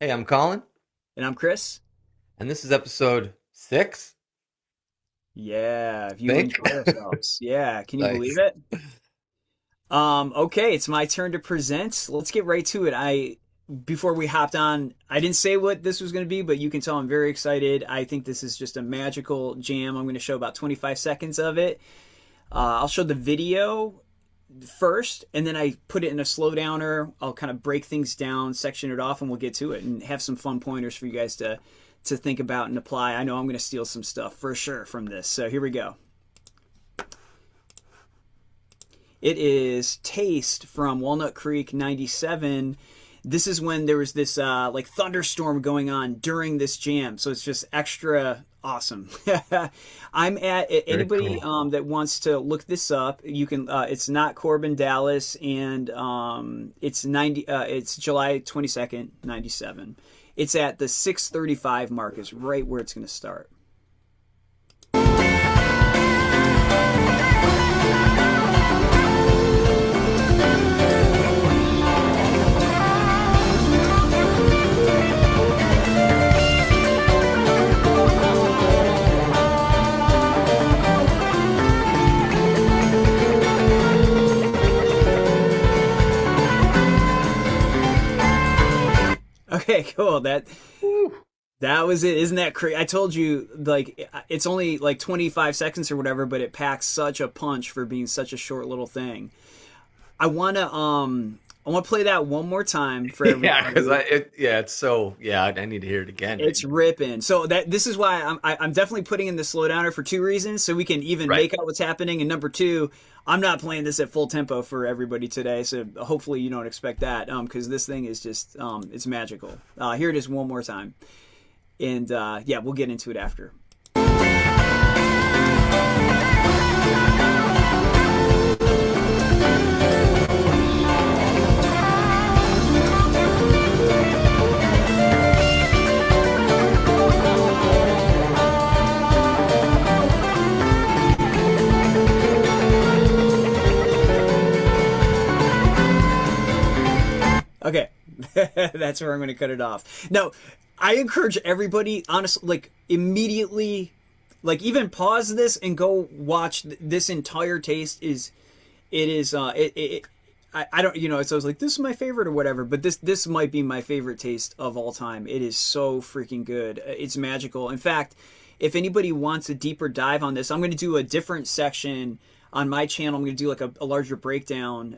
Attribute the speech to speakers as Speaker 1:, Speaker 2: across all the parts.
Speaker 1: Hey, I'm Colin,
Speaker 2: And I'm Chris.
Speaker 1: and this is episode 6,
Speaker 2: Yeah,
Speaker 1: I
Speaker 2: view
Speaker 1: think.
Speaker 2: enjoy ourselves. Yeah, can you believe
Speaker 1: Nice.
Speaker 2: it? Okay, it's my turn to present. Let's get right to it. Before we hopped on, I didn't say what this was going to be, but you can tell I'm very excited. I think this is just a magical jam. I'm going to show about 25 seconds of it. I'll show the video first, and then I put it in a slow downer. I'll kind of break things down, section it off, and we'll get to it and have some fun pointers for you guys to think about and apply. I know I'm going to steal some stuff for sure from this. So here we go. It is Taste from Walnut Creek 97. This is when there was this like thunderstorm going on during this jam. So it's just extra awesome. I'm at
Speaker 1: Very
Speaker 2: anybody
Speaker 1: cool.
Speaker 2: that wants to look this up. You can. It's not Corbin Dallas, and it's 90. It's July 22nd, 97. It's at the 6:35 mark. Is right where it's going to start. Okay, cool.
Speaker 1: Woo.
Speaker 2: That was it. Isn't that crazy? I told you, like, it's only like 25 seconds or whatever, but it packs such a punch for being such a short little thing. I wanna I want to play that one more time for
Speaker 1: Yeah, because
Speaker 2: everybody.
Speaker 1: I need to hear it again,
Speaker 2: It's
Speaker 1: maybe.
Speaker 2: ripping. So this is why I'm definitely putting in the slowdowner for two reasons, so we can even
Speaker 1: Right.
Speaker 2: make out what's happening. And number two, I'm not playing this at full tempo for everybody today, so hopefully you don't expect that, because this thing is just it's magical. Here it is one more time, and yeah, we'll get into it after. Okay, that's where I'm going to cut it off. Now, I encourage everybody, honestly, like immediately, like even pause this and go watch this entire taste. Is it is it I don't so I was like this is my favorite or whatever, but this might be my favorite taste of all time. It is so freaking good. It's magical. In fact, if anybody wants a deeper dive on this, I'm going to do a different section on my channel. I'm going to do like a larger breakdown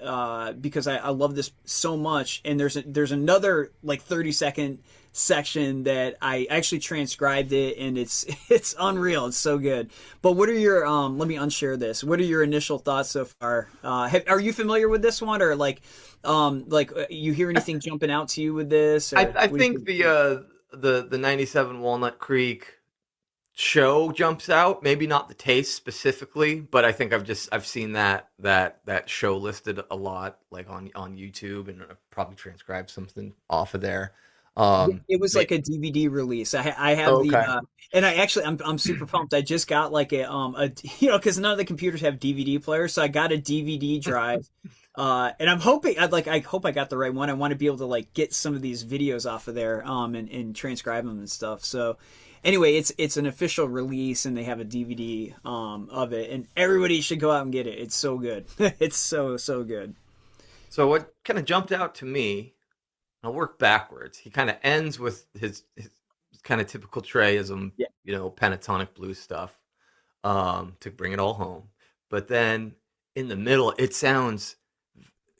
Speaker 2: because I love this so much. And there's another like 30-second section that I actually transcribed it, and it's unreal. It's so good. But what are your let me unshare this. What are your initial thoughts so far? Are you familiar with this one, or you hear anything jumping out to you with this, or
Speaker 1: I
Speaker 2: what do you
Speaker 1: think
Speaker 2: think?
Speaker 1: the 97 Walnut Creek show jumps out. Maybe not the taste specifically, but I think I've seen that show listed a lot, like on YouTube, and I've probably transcribed something off of there.
Speaker 2: It was
Speaker 1: May
Speaker 2: like a DVD release. I have
Speaker 1: Oh,
Speaker 2: the
Speaker 1: okay.
Speaker 2: and I'm super pumped. I just got like a because none of the computers have DVD players, so I got a DVD drive. And I'm hoping I hope I got the right one. I want to be able to like get some of these videos off of there and transcribe them and stuff. So anyway, it's an official release, and they have a DVD of it, and everybody should go out and get it. It's so good. It's so good.
Speaker 1: So what kind of jumped out to me, I'll work backwards. He kind of ends with his kind of typical Treyism,
Speaker 2: Yeah.
Speaker 1: pentatonic blues stuff, to bring it all home. But then in the middle, it sounds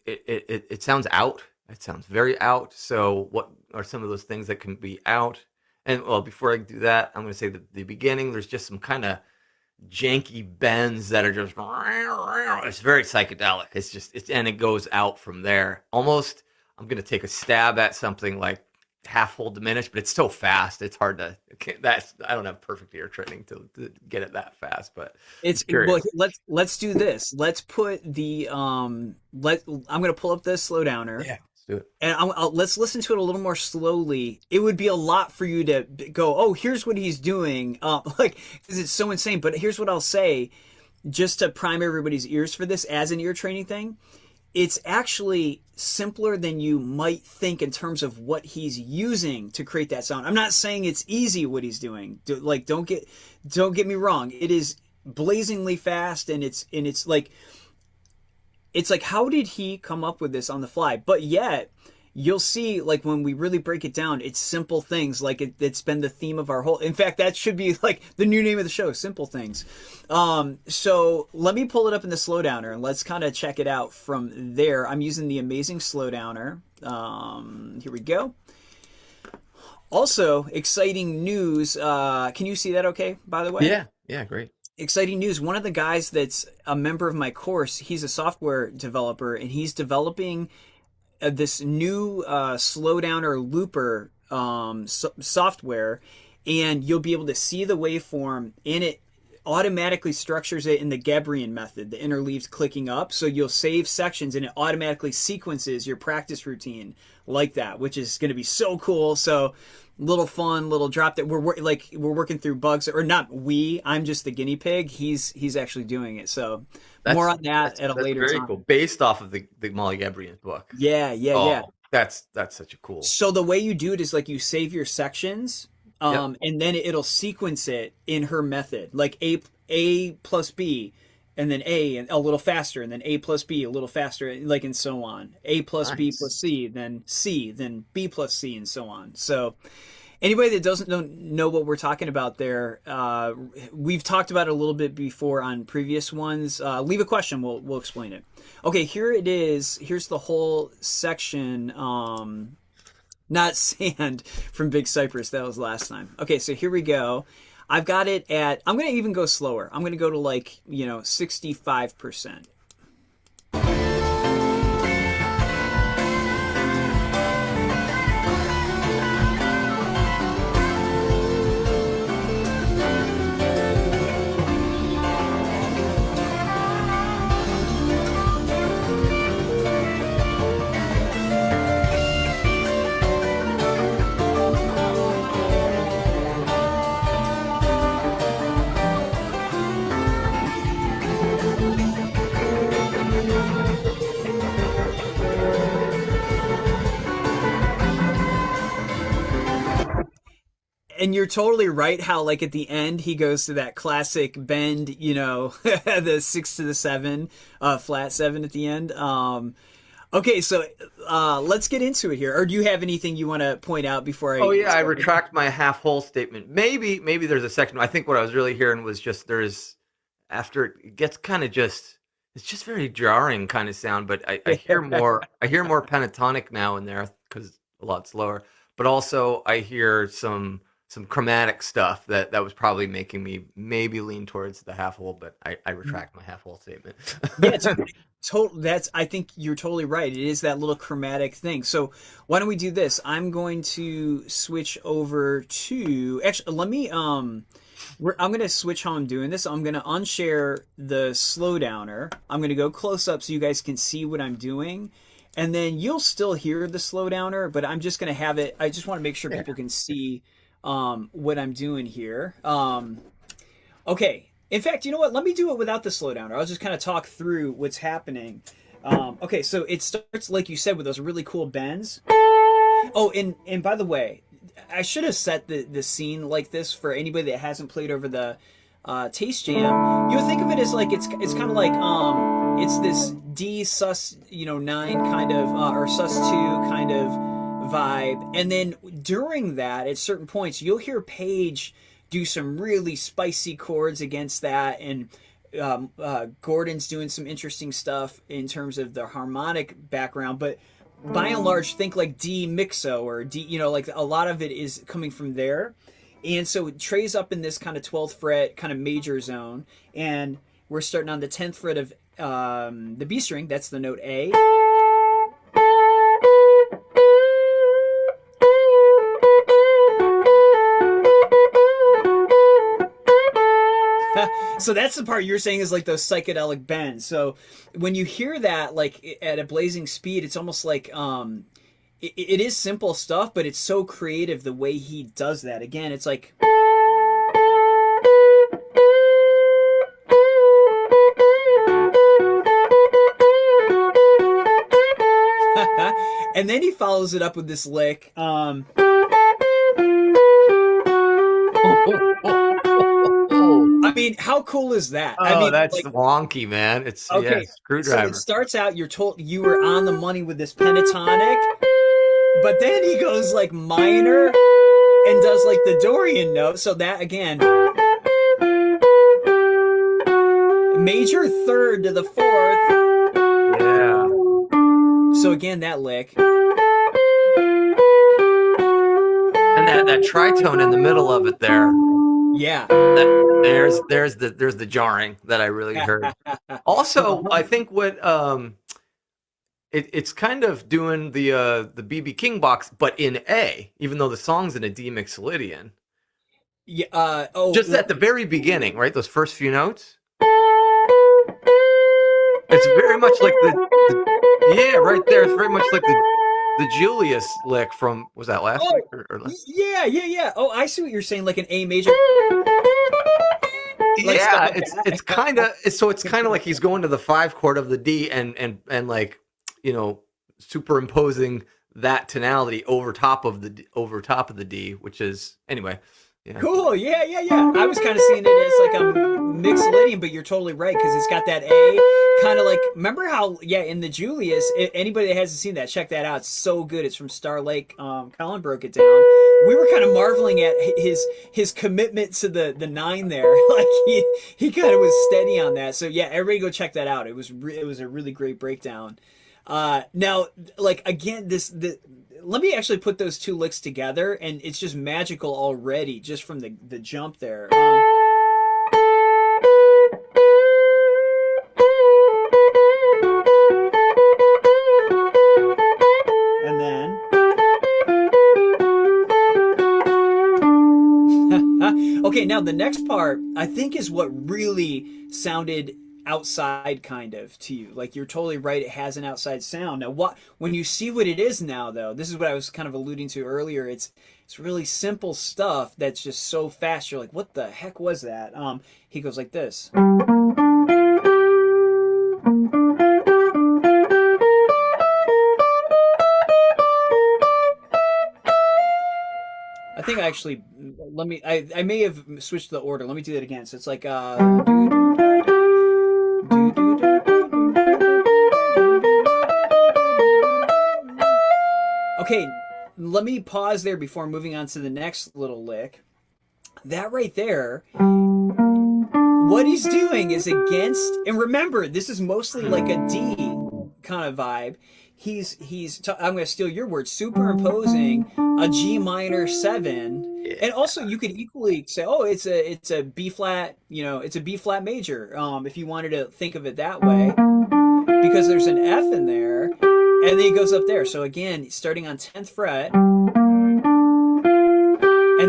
Speaker 1: out. It sounds very out. So what are some of those things that can be out? And well, before I do that, I'm going to say that the beginning, there's just some kind of janky bends that are just it's very psychedelic. And it goes out from there. Almost I'm gonna take a stab at something like half hold diminished, but it's so fast. It's hard to that's I don't have perfect ear training to get it that fast, but I'm
Speaker 2: It's well.
Speaker 1: curious.
Speaker 2: Let's do this. Let's put the I'm gonna pull up the slow downer,
Speaker 1: Yeah, let's do it.
Speaker 2: and let's listen to it a little more slowly. It would be a lot for you to go, oh, here's what he's doing, like because it's so insane. But here's what I'll say, just to prime everybody's ears for this as an ear training thing. it's actually simpler than you might think in terms of what he's using to create that sound. I'm not saying it's easy what he's doing. Like, don't get me wrong. It is blazingly fast, and it's like how did he come up with this on the fly? But yet you'll see, like, when we really break it down, it's simple things. Like, it's been the theme of our whole, in fact, that should be like the new name of the show, Simple Things. So let me pull it up in the slowdowner and let's kind of check it out from there. I'm using the amazing slowdowner. Here we go. Also, exciting news. Can you see that okay, by the way?
Speaker 1: Yeah, great.
Speaker 2: Exciting news. One of the guys that's a member of my course, he's a software developer, and he's developing this new slowdowner looper software, and you'll be able to see the waveform, and it automatically structures it in the Gebrian method, the interleaved clicking up. So you'll save sections, and it automatically sequences your practice routine like that, which is going to be so cool. So little fun, little drop that we're working through bugs, or not we. I'm just the guinea pig. He's actually doing it. So more on that at a later
Speaker 1: very
Speaker 2: time.
Speaker 1: Cool. Based off of the Molly Gebrian book.
Speaker 2: Yeah.
Speaker 1: That's such a cool.
Speaker 2: So the way you do it is like you save your sections, and then it'll sequence it in her method, like A plus B, and then A and a little faster, and then A plus B a little faster, like, and so on. A plus B plus C, then B plus C, and so on. So anybody that doesn't know what we're talking about there, we've talked about it a little bit before on previous ones. Leave a question, we'll explain it. Okay, here it is. Here's the whole section. Not Sand from Big Cypress. That was last time. Okay, so here we go. I've got it at, I'm going to even go slower. I'm going to go to 65%. And you're totally right how, like, at the end he goes to that classic bend, the 6 to the 7, flat 7 at the end. Okay, so let's get into it here. Or do you have anything you want to point out before I...
Speaker 1: Oh, yeah, I retract my half-whole statement. Maybe there's a second. I think what I was really hearing was just after it gets kind of just... It's just very jarring kind of sound, but I hear more pentatonic now in there because it's a lot slower. But also I hear some chromatic stuff that was probably making me maybe lean towards the half whole, but I retract my half whole statement.
Speaker 2: Yeah, I think you're totally right. It is that little chromatic thing. So why don't we do this? I'm going to switch over to, actually, let me, I'm going to switch how I'm doing this. I'm going to unshare the slowdowner. I'm going to go close up so you guys can see what I'm doing. And then you'll still hear the slowdowner, but I'm just going to have it. I just want to make sure people can see what I'm doing here. Okay. In fact, you know what? Let me do it without the slowdowner. I'll just kind of talk through what's happening. Okay, so it starts, like you said, with those really cool bends. Oh, and by the way, I should have set the scene like this for anybody that hasn't played over the Taste Jam. You would think of it as like it's kind of like it's this D sus 9 kind of or sus 2 kind of vibe, and then during that, at certain points, you'll hear Paige do some really spicy chords against that, and Gordon's doing some interesting stuff in terms of the harmonic background, but by and large, think like D mixo or D, like a lot of it is coming from there. And so Trey's up in this kind of 12th fret kind of major zone, and we're starting on the 10th fret of the B string. That's the note A. So that's the part you're saying is like those psychedelic bends. So when you hear that like at a blazing speed, it's almost like it is simple stuff, but it's so creative the way he does that. Again, it's like... And then he follows it up with this lick. I mean, how cool is that? I
Speaker 1: Oh,
Speaker 2: mean,
Speaker 1: that's
Speaker 2: like,
Speaker 1: wonky, man. It's yeah,
Speaker 2: okay, so it
Speaker 1: screwdriver.
Speaker 2: starts out, you're told you were on the money with this pentatonic, but then he goes like minor and does like the Dorian note. So that again, major third to the fourth.
Speaker 1: Yeah.
Speaker 2: So again, that lick.
Speaker 1: And that tritone in the middle of it there.
Speaker 2: Yeah.
Speaker 1: There's the jarring that I really heard. Also, I think what it's kind of doing the BB King box, but in A, even though the song's in a D Mixolydian.
Speaker 2: Yeah.
Speaker 1: Just at the very beginning, right? Those first few notes. It's very much like yeah, right there. It's very much like the Julius lick from, was that last week or
Speaker 2: yeah. Oh, I see what you're saying. Like an A major. Like
Speaker 1: yeah, it's kind of like he's going to the 5 chord of the D and like, you know, superimposing that tonality over top of the D, which is anyway. Yeah.
Speaker 2: Cool. Yeah. I was kind of seeing it as like a Mixolydian, but you're totally right because it's got that A kind of like. Remember how in the Julius? Anybody that hasn't seen that, check that out. It's so good. It's from Star Lake. Colin broke it down. We were kind of marveling at his commitment to the 9 there. Like he kind of was steady on that. So yeah, everybody go check that out. It was a really great breakdown. Now, like again, let me actually put those 2 licks together, and it's just magical already, just from the jump there. And then, okay, now the next part I think is what really sounded outside kind of to you. Like you're totally right, it has an outside sound. Now when you see what it is now though, this is what I was kind of alluding to earlier. It's really simple stuff that's just so fast. You're like, what the heck was that? He goes like this. I think actually I may have switched the order. Let me do that again. So it's like okay, let me pause there before moving on to the next little lick. That right there, what he's doing is against, and remember, this is mostly like a D kind of vibe. I'm going to steal your word, superimposing a G minor 7. Yeah. And also you could equally say, oh, it's a B flat, it's a B flat major, if you wanted to think of it that way, because there's an F in there, and then he goes up there. So again, starting on 10th fret, and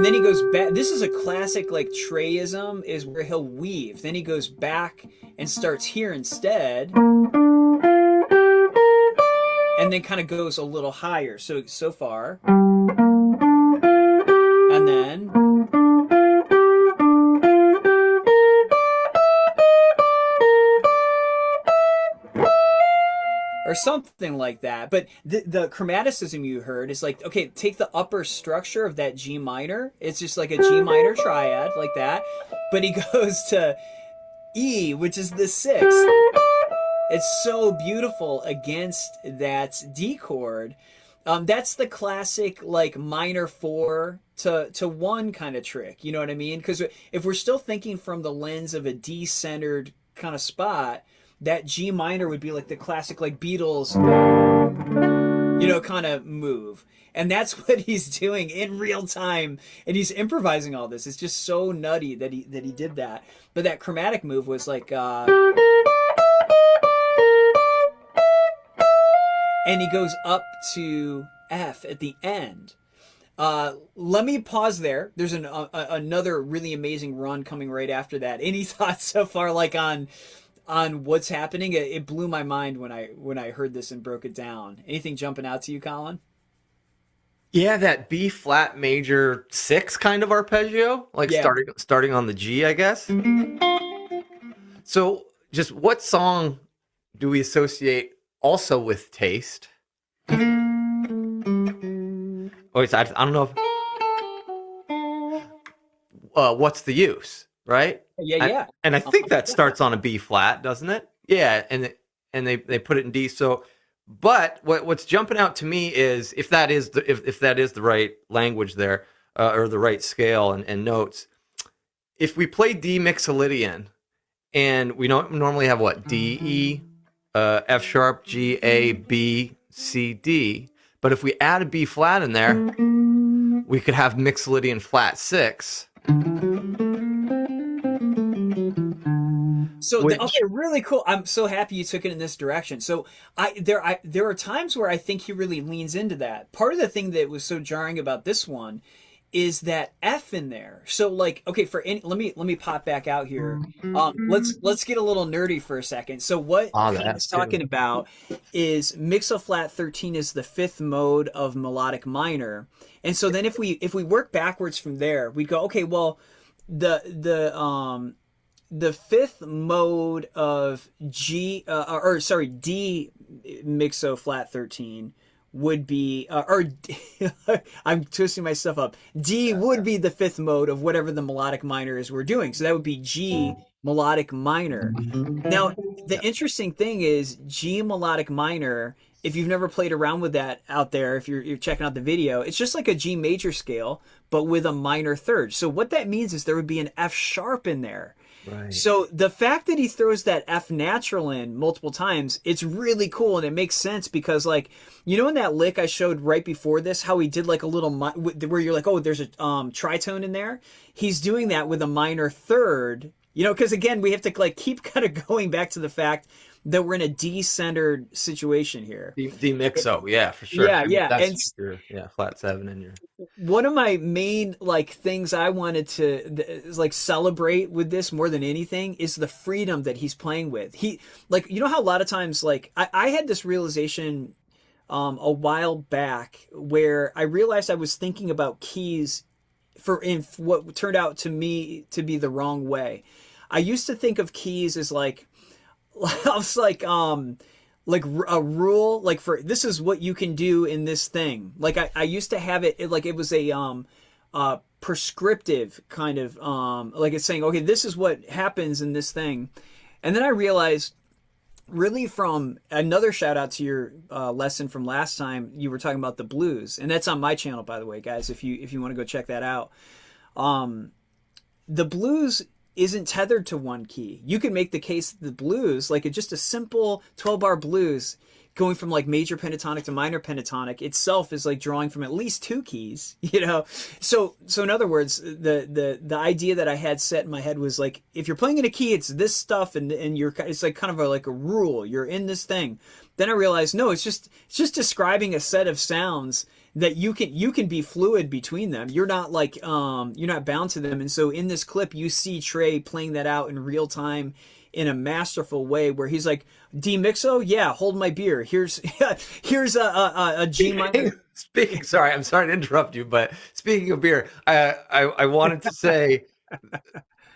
Speaker 2: then he goes back. This is a classic like Treyism, is where he'll weave. Then he goes back and starts here instead, and then kind of goes a little higher. So far, and then, or something like that. But the chromaticism you heard is like, okay, take the upper structure of that G minor. It's just like a G minor triad like that. But he goes to E, which is the 6th. It's so beautiful against that D chord. That's the classic like minor 4 to 1 kind of trick. You know what I mean? Because if we're still thinking from the lens of a D-centered kind of spot, that G minor would be like the classic like Beatles, kind of move. And that's what he's doing in real time, and he's improvising all this. It's just so nutty that he did that. But that chromatic move was like, and he goes up to F at the end. Let me pause there. There's another really amazing run coming right after that. Any thoughts so far, like on what's happening? It blew my mind when I heard this and broke it down. Anything jumping out to you, Colin?
Speaker 1: Yeah, that B flat major 6 kind of arpeggio, like starting on the G, I guess. So, just what song do we associate also with taste? Oh, I don't know if what's the use, right?
Speaker 2: Yeah,
Speaker 1: And,
Speaker 2: yeah.
Speaker 1: and I think that starts on a B flat, doesn't it? Yeah, and they put it in D. So, but what's jumping out to me is if that is if that is the right language there, or the right scale and notes. If we play D Mixolydian, and we don't normally have what D E, F sharp, G A B C D, but if we add a B flat in there, we could have Mixolydian flat 6.
Speaker 2: So
Speaker 1: Which,
Speaker 2: okay, really cool. I'm so happy you took it in this direction. So there are times where I think he really leans into that. Part of the thing that was so jarring about this one is that F in there. So like, okay, let me pop back out here. Let's get a little nerdy for a second. So what
Speaker 1: the
Speaker 2: Colin's
Speaker 1: F too.
Speaker 2: talking about is mixo flat 13 is the fifth mode of melodic minor. And so then if we work backwards from there, we go, okay, well, the fifth mode of D mixo flat 13 would be I'm twisting my stuff up. D would be the fifth mode of whatever the melodic minor is we're doing. So that would be G melodic minor. Now, the interesting thing is G melodic minor, if you've never played around with that out there, if you're checking out the video, it's just like a G major scale, but with a minor third. So what that means is there would be an F sharp in there.
Speaker 1: Right.
Speaker 2: So the fact that he throws that F natural in multiple times, it's really cool, and it makes sense because, like, you know, in that lick I showed right before this, how he did like a little where you're like, oh, there's a tritone in there. He's doing that with a minor third, you know, because again, we have to like keep kind of going back to the fact that we're in a D-centered situation here.
Speaker 1: D mixo, yeah, for sure.
Speaker 2: Yeah.
Speaker 1: That's flat 7 in your.
Speaker 2: One of my main like things I wanted to like celebrate with this more than anything is the freedom that he's playing with. He, like, you know how a lot of times, like, I had this realization a while back where I realized I was thinking about keys in what turned out to me to be the wrong way. I used to think of keys as like I was like a rule, like for this is what you can do in this thing. Like I used to have it like it was a prescriptive kind of like it's saying, okay, this is what happens in this thing. And then I realized, really, from another shout out to your lesson from last time, you were talking about the blues, and that's on my channel, by the way, guys, if you want to go check that out. The blues isn't tethered to one key. You can make the case that the blues, like just a simple 12-bar blues going from like major pentatonic to minor pentatonic itself is like drawing from at least 2 keys, you know? So in other words, the idea that I had set in my head was like, if you're playing in a key, it's this stuff, and it's like kind of like a rule. You're in this thing. Then I realized, no, it's just describing a set of sounds that you can be fluid between them. You're not like you're not bound to them. And so in this clip, you see Trey playing that out in real time in a masterful way, where he's like, D mixo, yeah, hold my beer. Here's a G minor.
Speaker 1: Sorry, I'm sorry to interrupt you, but speaking of beer, I wanted to say,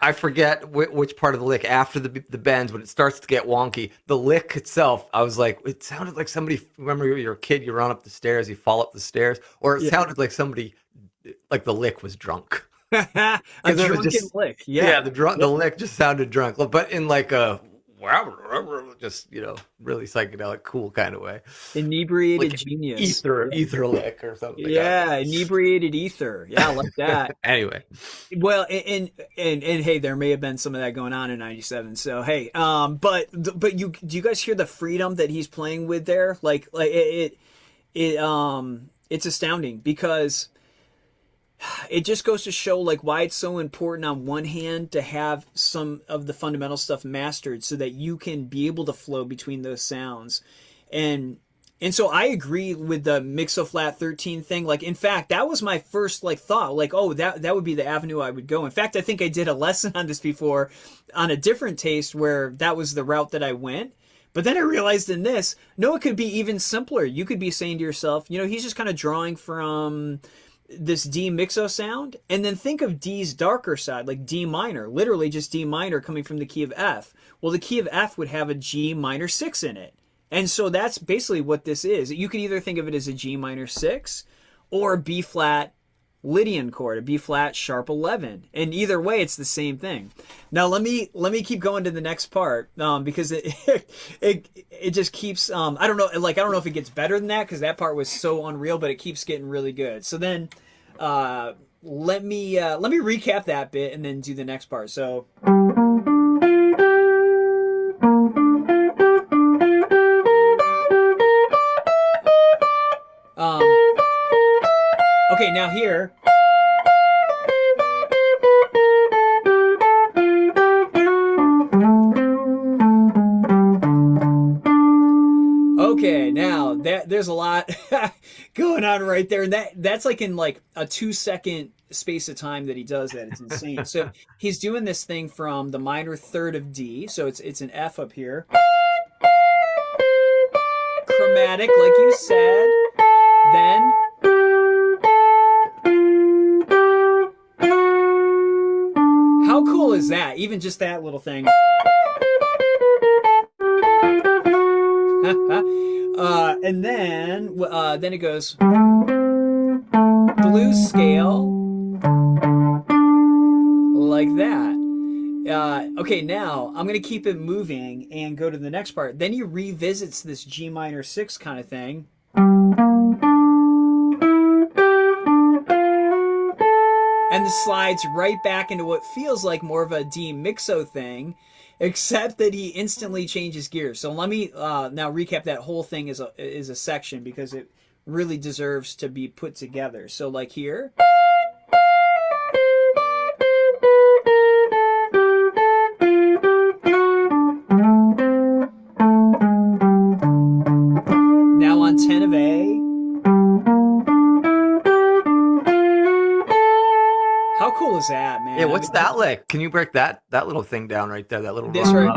Speaker 1: I forget which part of the lick after the bends, when it starts to get wonky. The lick itself, I was like, it sounded like somebody. Remember, you're a kid, you run up the stairs, you fall up the stairs, or it sounded like somebody, like the lick was drunk.
Speaker 2: A drunken lick, yeah.
Speaker 1: The lick just sounded drunk, but in like a just, you know, really psychedelic, cool kind of way.
Speaker 2: Inebriated
Speaker 1: like
Speaker 2: genius.
Speaker 1: Ether lick or something.
Speaker 2: Yeah, inebriated ether. Yeah, I like that.
Speaker 1: Anyway.
Speaker 2: Well, and hey, there may have been some of that going on in '97. So hey, but do you guys hear the freedom that he's playing with there? Like it's astounding, because it just goes to show like why it's so important on one hand to have some of the fundamental stuff mastered so that you can be able to flow between those sounds. And so I agree with the mixo flat 13 thing. Like, in fact, that was my first like thought, like, oh, that would be the avenue I would go. In fact, I think I did a lesson on this before on a different taste where that was the route that I went. But then I realized in this, no, it could be even simpler. You could be saying to yourself, you know, he's just kind of drawing from this D mixo sound, and then think of D's darker side, like D minor, literally just D minor coming from the key of F. Well, the key of F would have a G minor 6 in it. And so that's basically what this is. You could either think of it as a G minor 6, or B flat Lydian chord, a B flat sharp 11, and either way it's the same thing. Now let me keep going to the next part, because it just keeps, I don't know, like I don't know if it gets better than that because that part was so unreal, but it keeps getting really good. So then let me recap that bit and then do the next part. So um okay, now here. Okay, now there's a lot going on right there, and that's like in like a 2 second space of time that he does that. It's insane. So he's doing this thing from the minor third of D, so it's an F up here, chromatic, like you said, then how cool is that? Even just that little thing. And then it goes blues scale like that. Okay, now I'm gonna keep it moving and go to the next part. Then he revisits this G minor 6 kind of thing. And this slides right back into what feels like more of a D mixo thing, except that he instantly changes gears. So let me now recap that whole thing as a section because it really deserves to be put together. So like here. Now on 10 of A. How cool is that, man?
Speaker 1: Yeah, what's that lick? Can you break that little thing down right there? That little
Speaker 2: this right.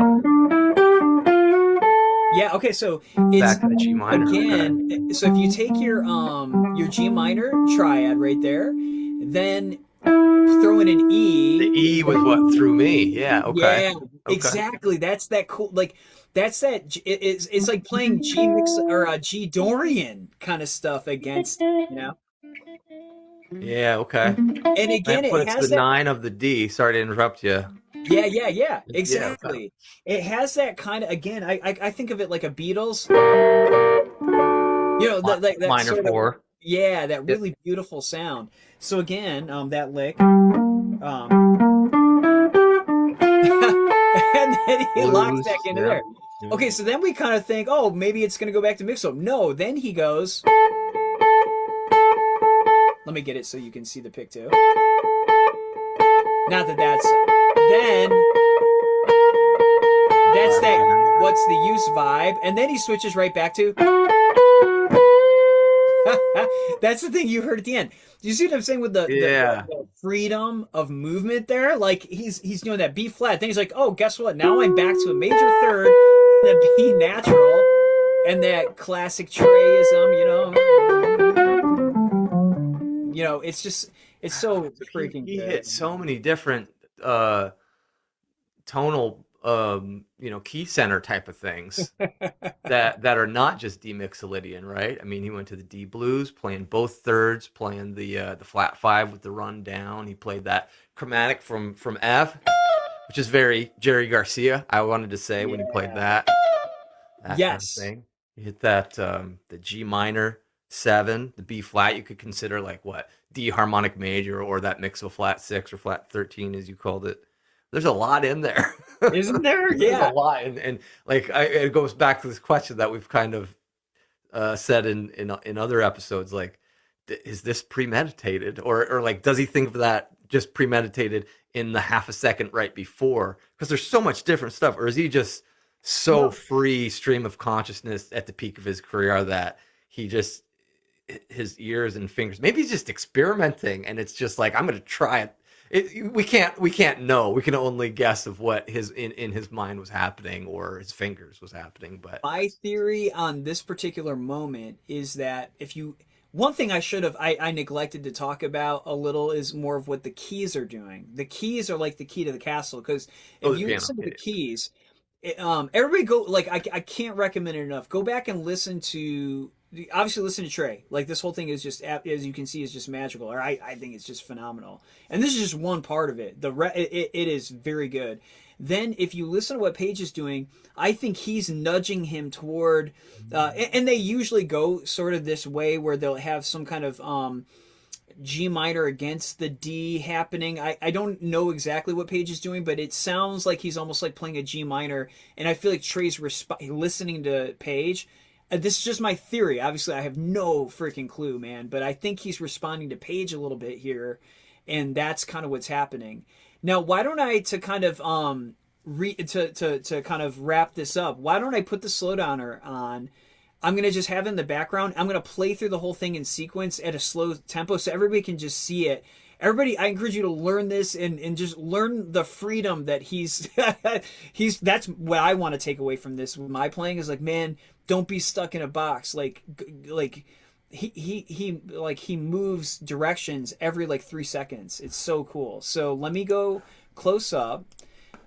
Speaker 2: Yeah, okay, so it's
Speaker 1: back to the G minor
Speaker 2: again.
Speaker 1: Okay.
Speaker 2: So if you take your G minor triad right there, then throw in an E.
Speaker 1: The E was what threw me. Yeah, okay.
Speaker 2: Yeah, exactly. That's that cool. Like that's that. It's like playing G mix or G Dorian kind of stuff against, you know.
Speaker 1: Yeah, okay.
Speaker 2: And again, it has
Speaker 1: the
Speaker 2: that
Speaker 1: 9 of the D. Sorry to interrupt you.
Speaker 2: Yeah, exactly. It has that kind of, again, I think of it like a Beatles, you know, like that
Speaker 1: minor
Speaker 2: sort
Speaker 1: 4.
Speaker 2: Of, yeah, that really beautiful sound. So again, that lick, and then he locks back into there. Okay, so then we kind of think, oh, maybe it's going to go back to mix-up. No, then he goes. Let me get it so you can see the pick too. Not that that's then that's that what's the use vibe, and then he switches right back to. That's the thing you heard at the end. Do you see what I'm saying with the freedom of movement there? Like he's doing that B flat. Then he's like, oh, guess what? Now I'm back to a major third, the B natural, and that classic Treyism. You know, it's just it's so freaking.
Speaker 1: He
Speaker 2: good.
Speaker 1: hit so many different tonal key center type of things that are not just D mixolydian, right? I mean, he went to the D blues, playing both thirds, playing the flat 5 with the run down. He played that chromatic from F, which is very Jerry Garcia. I wanted to say when he played that
Speaker 2: yes,
Speaker 1: kind of thing. He hit that the G minor 7, the B flat. You could consider like what D harmonic major or that mix of flat 6 or flat 13 as you called it. There's a lot in there.
Speaker 2: Isn't there?
Speaker 1: There's a lot, and like it goes back to this question that we've kind of said in other episodes. Like, is this premeditated, or like does he think of that just premeditated in the half a second right before? Because there's so much different stuff, or is he just so free stream of consciousness at the peak of his career that he just his ears and fingers? Maybe he's just experimenting, and it's just like I'm going to try it. We can't know. We can only guess of what in his mind was happening or his fingers was happening. But
Speaker 2: my theory on this particular moment is that one thing I neglected to talk about a little is more of what the keys are doing. The keys are like the key to the castle, because if you listen to the keys, everybody go, like I can't recommend it enough. Go back and listen to obviously listen to Trey. Like this whole thing is just, as you can see, is just magical. Or I think it's just phenomenal. And this is just one part of it. It is very good. Then if you listen to what Page is doing, I think he's nudging him toward, and they usually go sort of this way where they'll have some kind of G minor against the D happening. I don't know exactly what Page is doing, but it sounds like he's almost like playing a G minor, and I feel like Trey's listening to Page. This is just my theory. Obviously, I have no freaking clue, man, but I think he's responding to Page a little bit here, and that's kind of what's happening. Now, why don't I, to kind of to kind of wrap this up, why don't I put the slowdowner on? I'm going to just have it in the background. I'm going to play through the whole thing in sequence at a slow tempo so everybody can just see it. Everybody, I encourage you to learn this and just learn the freedom that he's that's what I want to take away from this with my playing is like, man, don't be stuck in a box. Like he moves directions every like 3 seconds. It's so cool. So let me go close up.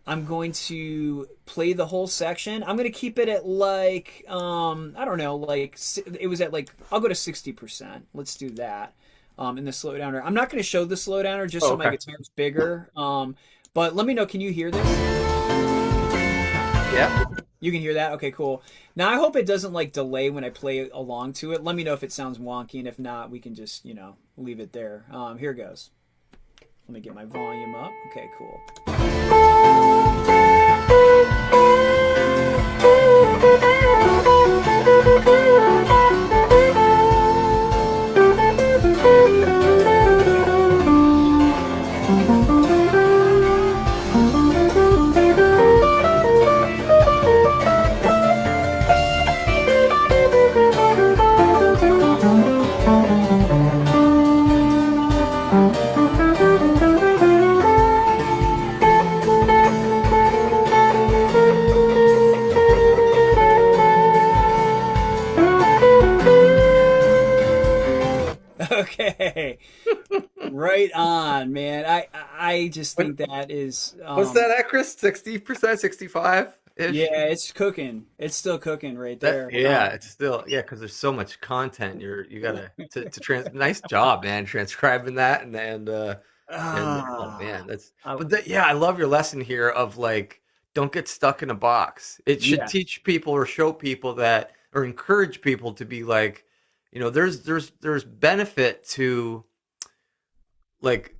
Speaker 2: I'm going to play the whole section. I'm going to keep it at like, I don't know, like it was at like, I'll go to 60%. Let's do that in the slowdowner. I'm not going to show the slowdowner just so my guitar's bigger. But let me know, can you hear this?
Speaker 1: Yeah.
Speaker 2: You can hear that? Okay, cool. Now I hope it doesn't like delay when I play along to it. Let me know if it sounds wonky, and if not, we can just, leave it there. Here it goes. Let me get my volume up. Okay, cool. Okay. Right on, man. I just think that is
Speaker 1: What's that at, Chris? 60%, 65?
Speaker 2: Yeah, it's cooking. It's still cooking right there.
Speaker 1: It's still because there's so much content. You gotta to nice job, man, transcribing that and oh man, I love your lesson here of like don't get stuck in a box. It should teach people or show people that or encourage people to be like, there's benefit to like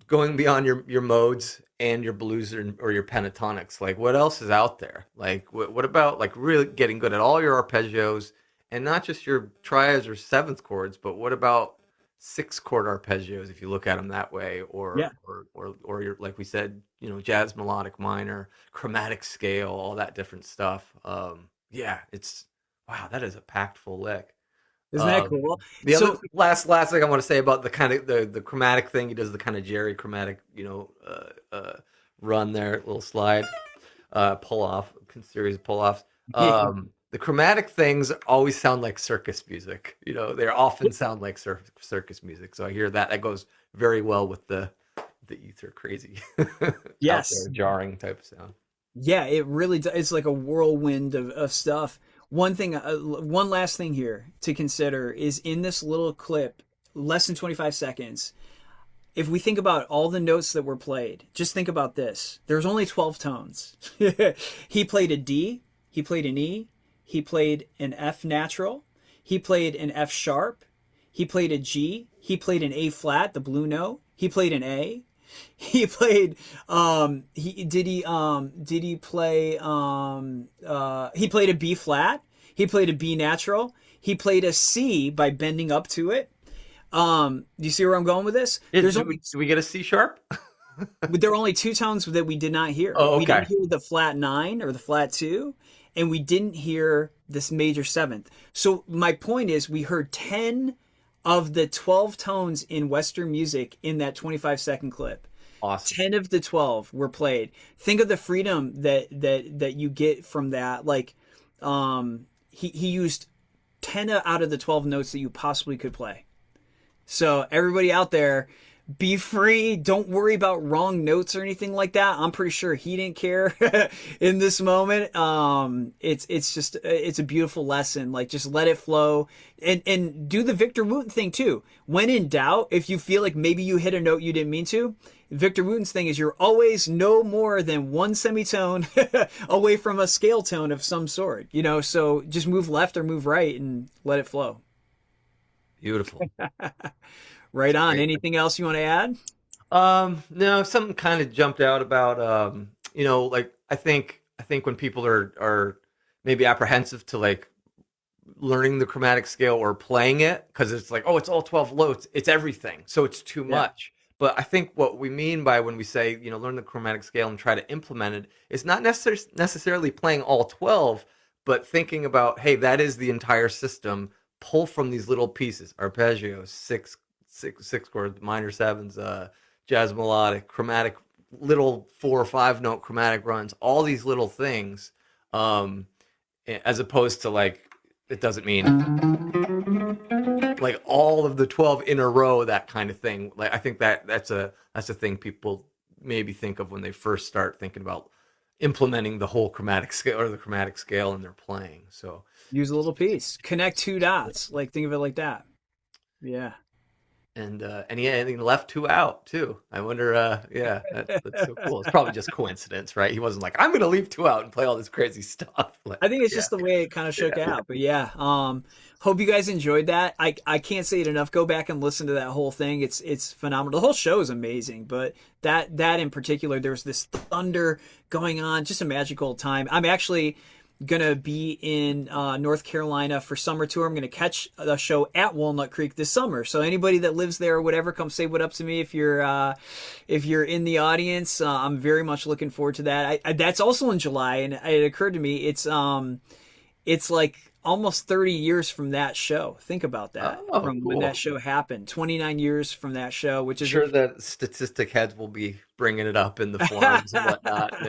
Speaker 1: going beyond your modes and your blues or your pentatonics. Like what else is out there? Like what about like really getting good at all your arpeggios and not just your triads or seventh chords, but what about 6-chord arpeggios if you look at them that way, or your, like we said, jazz melodic minor, chromatic scale, all that different stuff. It's wow, that is a packed full lick.
Speaker 2: Isn't that cool?
Speaker 1: The other last thing I want to say about the kind of the chromatic thing, he does the kind of Jerry chromatic, run there, little slide, pull off, series of pull offs. The chromatic things always sound like circus music. They often sound like circus music. So I hear that goes very well with the ether crazy,
Speaker 2: yes,
Speaker 1: out there, jarring type of sound.
Speaker 2: Yeah, it really does. It's like a whirlwind of stuff. One last thing here to consider is in this little clip, less than 25 seconds, if we think about all the notes that were played, just think about this. There's only 12 tones. He played a D, he played an E, he played an F natural, he played an F sharp, he played a G, he played an A flat, the blue note, he played an A, he played he played a B flat, he played a B natural, he played a C by bending up to it. Do you see where I'm going with this?
Speaker 1: Do we get a C sharp?
Speaker 2: There are only 2 tones that we did not hear.
Speaker 1: Oh, okay.
Speaker 2: We didn't hear the flat 9 or the flat 2, and we didn't hear this major 7th. So my point is we heard 10 of the 12 tones in Western music in that 25-second clip.
Speaker 1: Awesome.
Speaker 2: 10 of the 12 were played. Think of the freedom that you get from that. Like, he used 10 out of the 12 notes that you possibly could play. So everybody out there, be free. Don't worry about wrong notes or anything like that. I'm pretty sure he didn't care in this moment. It's just it's a beautiful lesson. Like just let it flow and do the Victor Wooten thing too. When in doubt, if you feel like maybe you hit a note you didn't mean to, Victor Wooten's thing is you're always no more than one semitone away from a scale tone of some sort. You know, so just move left or move right and let it flow.
Speaker 1: Beautiful.
Speaker 2: Right on.
Speaker 1: Great.
Speaker 2: Anything else you want to add?
Speaker 1: No, something kind of jumped out about, like I think when people are maybe apprehensive to like learning the chromatic scale or playing it because it's like, oh, it's all 12 notes, it's everything, so it's too
Speaker 2: Yeah.
Speaker 1: much. But I think what we mean by when we say, learn the chromatic scale and try to implement it is not necessarily playing all 12, but thinking about, hey, that is the entire system. Pull from these little pieces, arpeggios, six chords, minor sevens, jazz melodic, chromatic, little 4 or 5 note chromatic runs, all these little things, as opposed to like, it doesn't mean like all of the 12 in a row, that kind of thing. Like I think that's a thing people maybe think of when they first start thinking about implementing the whole chromatic scale or the chromatic scale in their playing. So
Speaker 2: Use a little piece. Connect two dots. Like think of it like that. Yeah.
Speaker 1: and he left 2 out too. I wonder. Yeah, that's so cool. It's probably just coincidence, right? He wasn't like, I'm gonna leave 2 out and play all this crazy stuff. Like,
Speaker 2: I think it's
Speaker 1: yeah,
Speaker 2: just the way it kind of shook
Speaker 1: yeah,
Speaker 2: out. But yeah, hope you guys enjoyed that. I can't say it enough. Go back and listen to that whole thing. It's phenomenal. The whole show is amazing, but that in particular, there was this thunder going on, just a magical time. I'm actually gonna be in North Carolina for summer tour. I'm gonna catch a show at Walnut Creek this summer. So anybody that lives there or whatever, come say what up to me if you're in the audience. I'm very much looking forward to that. That's also in July, and it occurred to me it's like almost 30 years from that show. Think about that.
Speaker 1: oh,
Speaker 2: From when that
Speaker 1: cool.
Speaker 2: show happened. 29 years from that show, which is
Speaker 1: Sure that statistic heads will be bringing it up in the forums and whatnot, and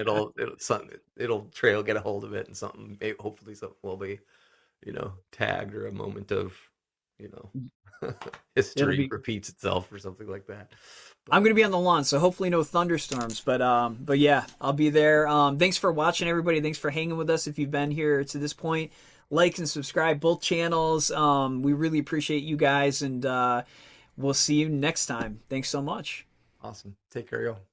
Speaker 1: it'll trail get a hold of it, and something hopefully something will be tagged, or a moment of you know
Speaker 2: it'll
Speaker 1: history
Speaker 2: be
Speaker 1: repeats itself or something like that.
Speaker 2: I'm
Speaker 1: But
Speaker 2: gonna be on the lawn, so hopefully no thunderstorms. But yeah, I'll be there. Thanks for watching, everybody. Thanks for hanging with us. If you've been here to this point, like and subscribe both channels. We really appreciate you guys, and we'll see you next time. Thanks so much.
Speaker 1: awesome. Take care, y'all.